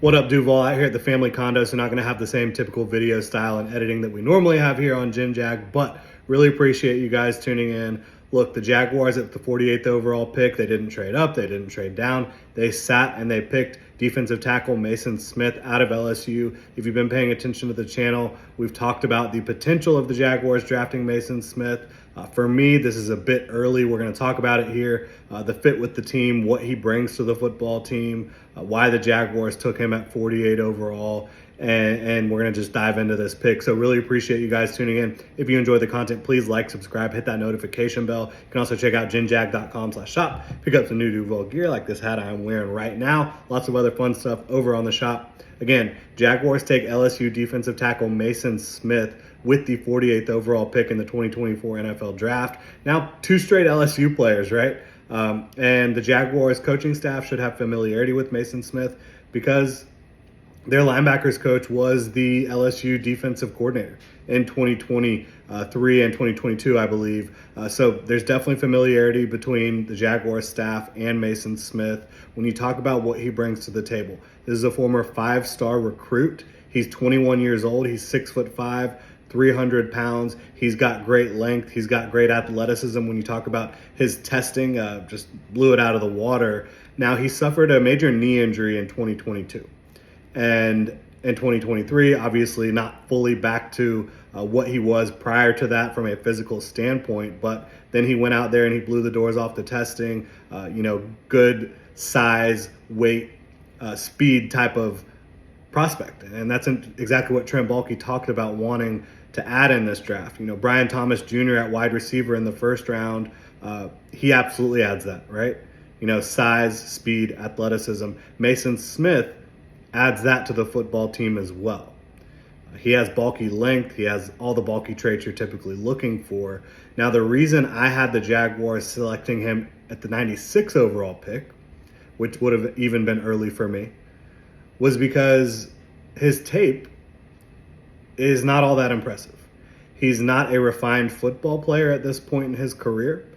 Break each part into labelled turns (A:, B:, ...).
A: What up, Duval? Out here at the family condo, so not going to have the same typical video style and editing that we normally have here on Jim Jag, but really appreciate you guys tuning in. Look, the Jaguars at the 48th overall pick, they didn't trade up, they didn't trade down. They sat and they picked defensive tackle Maason Smith out of LSU. If you've been paying attention to the channel, we've talked about the potential of the Jaguars drafting Maason Smith. For me, this is a bit early. We're going to talk about it here. The fit with the team, what he brings to the football team, why the Jaguars took him at 48 overall, and we're going to just dive into this pick. So really appreciate you guys tuning in. If you enjoy the content, please like, subscribe, hit that notification bell. You can also check out jinjag.com/shop. Pick up some new Duval gear like this hat I'm wearing right now. Lots of other fun stuff over on the shop. Again, Jaguars take LSU defensive tackle Maason Smith with the 48th overall pick in the 2024 NFL Draft. Now, two straight LSU players, right? And the Jaguars coaching staff should have familiarity with Maason Smith because their linebackers coach was the LSU defensive coordinator in 2023 and 2022, I believe. So there's definitely familiarity between the Jaguars staff and Maason Smith when you talk about what he brings to the table. This is a former 5-star recruit. He's 21 years old. He's 6'5", 300 pounds. He's got great length. He's got great athleticism. When you talk about his testing, just blew it out of the water. Now, he suffered a major knee injury in 2022. And in 2023, obviously not fully back to what he was prior to that from a physical standpoint. But then he went out there and he blew the doors off the testing, good size, weight, speed type of prospect. And that's exactly what Trent Baalke talked about wanting to add in this draft. Brian Thomas Jr. at wide receiver in the first round, he absolutely adds that, right? Size, speed, athleticism. Maason Smith adds that to the football team as well. He has bulky length. He has all the bulky traits you're typically looking for. Now, the reason I had the Jaguars selecting him at the 96 overall pick, which would have even been early for me, was because his tape is not all that impressive. He's not a refined football player at this point in his career.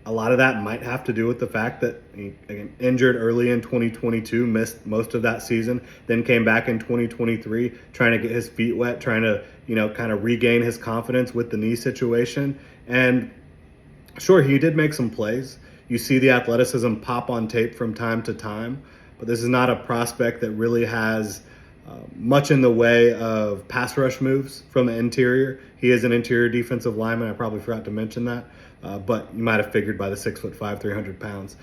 A: A lot of that might have to do with the fact that he injured early in 2022, missed most of that season, then came back in 2023 trying to get his feet wet, trying to, kind of regain his confidence with the knee situation. And sure, he did make some plays. You see the athleticism pop on tape from time to time, but this is not a prospect that really has much in the way of pass rush moves from the interior. He is an interior defensive lineman. I probably forgot to mention that. But you might have figured by the 6'5", 300 pounds.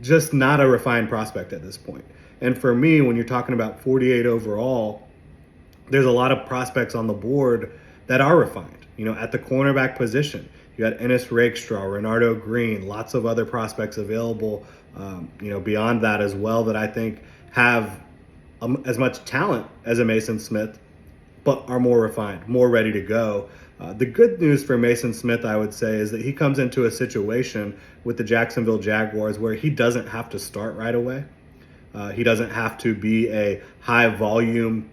A: Just not a refined prospect at this point. And for me, when you're talking about 48 overall, there's a lot of prospects on the board that are refined. At the cornerback position, you got Ennis Rakestraw, Renardo Green, lots of other prospects available, beyond that as well that I think have as much talent as a Maason Smith, but are more refined, more ready to go. The good news for Maason Smith, I would say, is that he comes into a situation with the Jacksonville Jaguars where he doesn't have to start right away. He doesn't have to be a high volume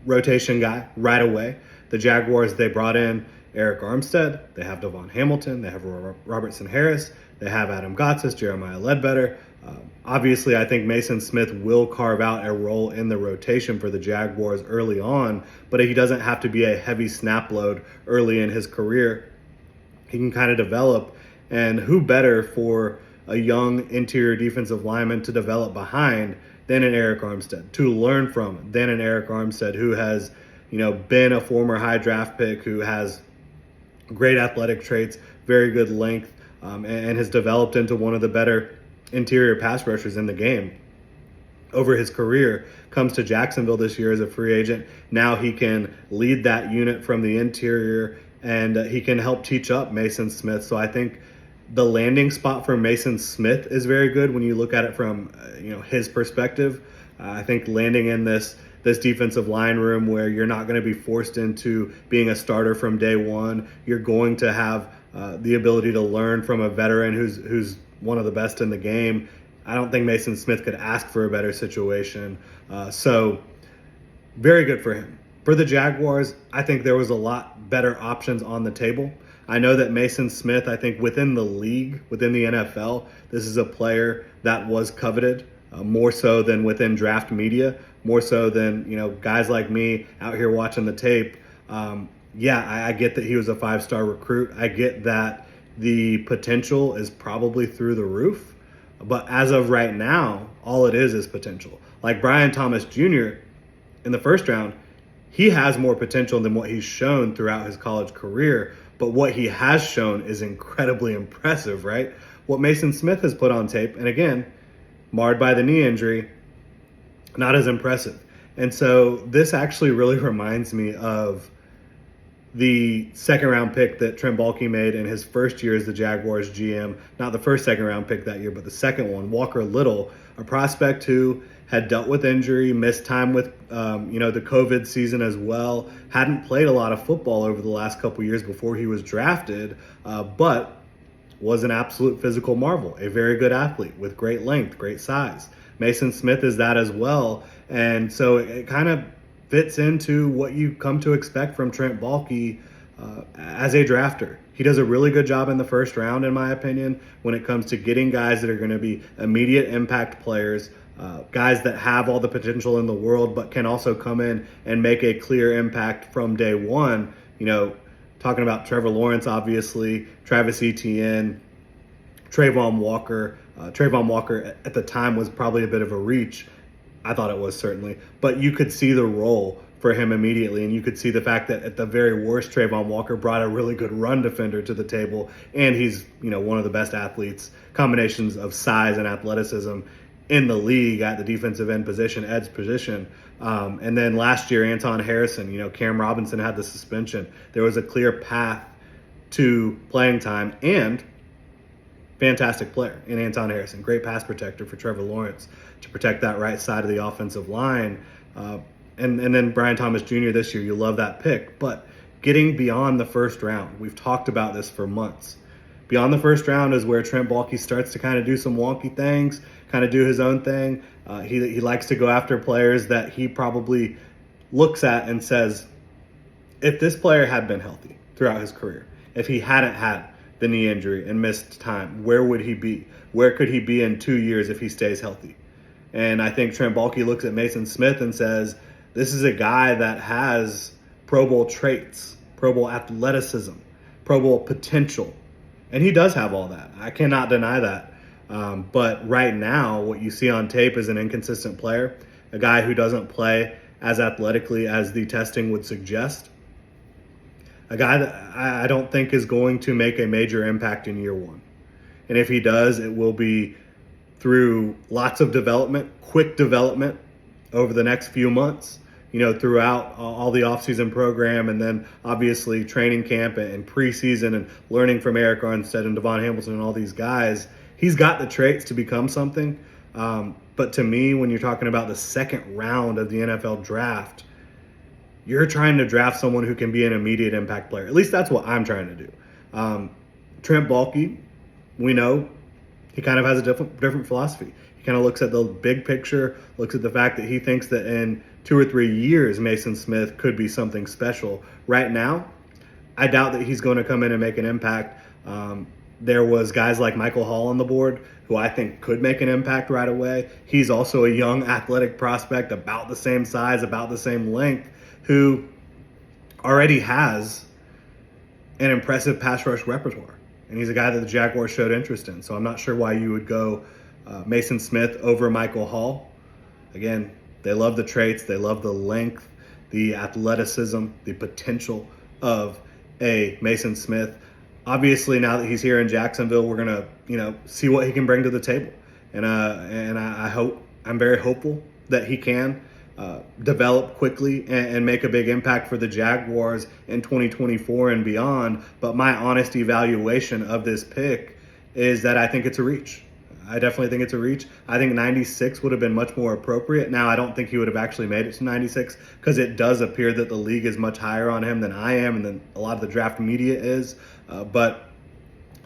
A: rotation guy right away. The Jaguars, they brought in Eric Armstead. They have Devon Hamilton. They have Robertson Harris. They have Adam Gotsis, Jeremiah Ledbetter. Obviously, I think Maason Smith will carve out a role in the rotation for the Jaguars early on, but he doesn't have to be a heavy snap load early in his career. He can kind of develop, and who better for a young interior defensive lineman to develop behind than an Eric Armstead, to learn from than an Eric Armstead who has, been a former high draft pick, who has great athletic traits, very good length, and has developed into one of the better interior pass rushers in the game over his career. Comes to Jacksonville this year as a free agent. Now he can lead that unit from the interior, and he can help teach up Maason Smith. So I think the landing spot for Maason Smith is very good when you look at it from his perspective. I think landing in this defensive line room where you're not going to be forced into being a starter from day one. You're going to have the ability to learn from a veteran who's one of the best in the game. I don't think Maason Smith could ask for a better situation. So very good for him. For the Jaguars, I think there was a lot better options on the table. I know that Maason Smith, I think within the league, within the NFL, this is a player that was coveted more so than within draft media, more so than, guys like me out here watching the tape. I get that he was a 5-star recruit. I get that the potential is probably through the roof. But as of right now, all it is potential. Like Brian Thomas Jr. in the first round, he has more potential than what he's shown throughout his college career. But what he has shown is incredibly impressive, right? What Maason Smith has put on tape, and again, marred by the knee injury, not as impressive. And so this actually really reminds me of the second-round pick that Trent Baalke made in his first year as the Jaguars GM. Not the first second-round pick that year, but the second one, Walker Little, a prospect who had dealt with injury, missed time with the COVID season as well, hadn't played a lot of football over the last couple years before he was drafted, but was an absolute physical marvel, a very good athlete with great length, great size. Maason Smith is that as well, and so it kind of fits into what you come to expect from Trent Baalke as a drafter. He does a really good job in the first round, in my opinion, when it comes to getting guys that are going to be immediate impact players, guys that have all the potential in the world, but can also come in and make a clear impact from day one. Talking about Trevor Lawrence, obviously, Travis Etienne, Trayvon Walker. Trayvon Walker at the time was probably a bit of a reach. I thought it was, certainly. But you could see the role for him immediately, and you could see the fact that at the very worst, Trayvon Walker brought a really good run defender to the table, and he's one of the best athletes, combinations of size and athleticism in the league at the defensive end position, edge position. And then last year, Anton Harrison, Cam Robinson had the suspension. There was a clear path to playing time, and fantastic player in Anton Harrison, great pass protector for Trevor Lawrence to protect that right side of the offensive line. And then Brian Thomas Jr. this year, you love that pick. But getting beyond the first round, we've talked about this for months. Beyond the first round is where Trent Baalke starts to kind of do some wonky things, kind of do his own thing. He likes to go after players that he probably looks at and says, if this player had been healthy throughout his career, if he hadn't had the knee injury and missed time, where would he be? Where could he be in 2 years if he stays healthy? And I think Trent Baalke looks at Maason Smith and says, this is a guy that has Pro Bowl traits, Pro Bowl athleticism, Pro Bowl potential. And he does have all that. I cannot deny that. But right now, what you see on tape is an inconsistent player, a guy who doesn't play as athletically as the testing would suggest, a guy that I don't think is going to make a major impact in year one. And if he does, it will be through lots of development, quick development over the next few months, throughout all the offseason program, and then obviously training camp and preseason and learning from Eric Armstead and Devon Hamilton and all these guys. He's got the traits to become something. But to me, when you're talking about the second round of the NFL draft, you're trying to draft someone who can be an immediate impact player. At least that's what I'm trying to do. Trent Baalke, we know he kind of has a different philosophy. He kind of looks at the big picture, looks at the fact that he thinks that in 2 or 3 years, Maason Smith could be something special. Right now, I doubt that he's going to come in and make an impact. There was guys like Michael Hall on the board who I think could make an impact right away. He's also a young athletic prospect, about the same size, about the same length, who already has an impressive pass rush repertoire. And he's a guy that the Jaguars showed interest in. So I'm not sure why you would go Maason Smith over Michael Hall. Again, they love the traits, they love the length, the athleticism, the potential of a Maason Smith. Obviously, now that he's here in Jacksonville, we're gonna, see what he can bring to the table. And I'm very hopeful that he can develop quickly and make a big impact for the Jaguars in 2024 and beyond. But my honest evaluation of this pick is that I think it's a reach. I definitely think it's a reach. I think 96 would have been much more appropriate. Now, I don't think he would have actually made it to 96 because it does appear that the league is much higher on him than I am and than a lot of the draft media is. But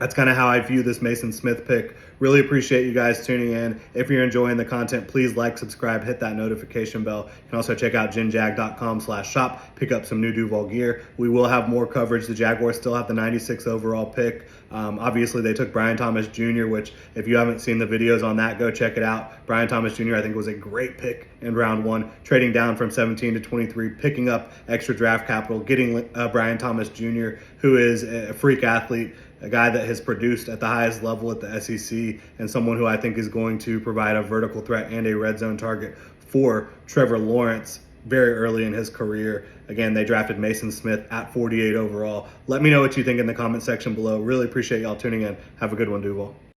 A: that's kind of how I view this Maason Smith pick. Really appreciate you guys tuning in. If you're enjoying the content, please like, subscribe, hit that notification bell. You can also check out ginjag.com/shop, pick up some new Duval gear. We will have more coverage. The Jaguars still have the 96 overall pick. Obviously, they took Brian Thomas Jr., which if you haven't seen the videos on that, go check it out. Brian Thomas Jr., I think, was a great pick in round one, trading down from 17 to 23, picking up extra draft capital, getting Brian Thomas Jr., who is a freak athlete, a guy that has produced at the highest level at the SEC, and someone who I think is going to provide a vertical threat and a red zone target for Trevor Lawrence very early in his career. Again, they drafted Maason Smith at 48 overall. Let me know what you think in the comment section below. Really appreciate y'all tuning in. Have a good one, Duval.